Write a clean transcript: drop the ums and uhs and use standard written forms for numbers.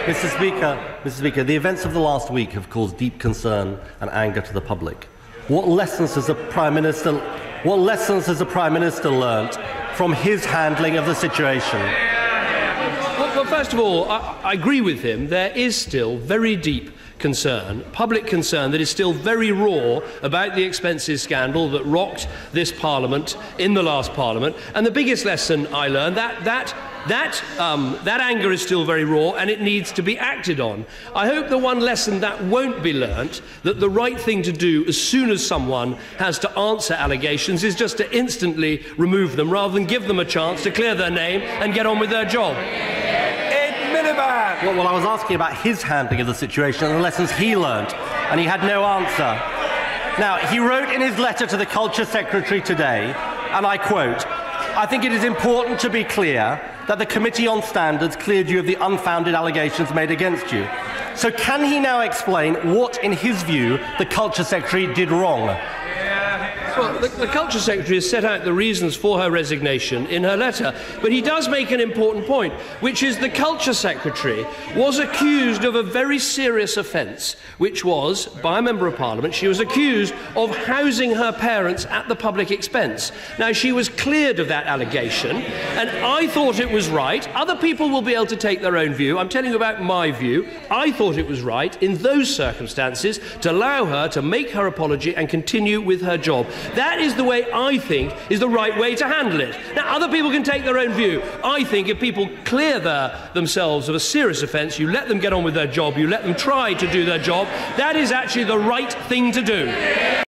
Mr. Speaker, the events of the last week have caused deep concern and anger to the public. What lessons has the Prime Minister learnt from his handling of the situation? Well, first of all, I agree with him. There is still very deep concern, public concern, that is still very raw about the expenses scandal that rocked this Parliament in the last Parliament. And the biggest lesson I learned, that anger is still very raw and it needs to be acted on. I hope the one lesson that won't be learnt, that the right thing to do as soon as someone has to answer allegations, is just to instantly remove them rather than give them a chance to clear their name and get on with their job. Miliband. Well, I was asking about his handling of the situation and the lessons he learnt, and he had no answer. Now, he wrote in his letter to the Culture Secretary today, and I quote, "I think it is important to be clear that the Committee on Standards cleared you of the unfounded allegations made against you." So can he now explain what, in his view, the Culture Secretary did wrong? Well, the Culture Secretary has set out the reasons for her resignation in her letter, but he does make an important point, which is the Culture Secretary was accused of a very serious offence, which was, by a Member of Parliament, she was accused of housing her parents at the public expense. Now, she was cleared of that allegation, and I thought it was right. Other people will be able to take their own view. I'm telling you about my view. I thought it was right, in those circumstances, to allow her to make her apology and continue with her job. That is the way I think is the right way to handle it. Now, other people can take their own view. I think if people clear themselves of a serious offence, you let them get on with their job, you let them try to do their job, that is actually the right thing to do.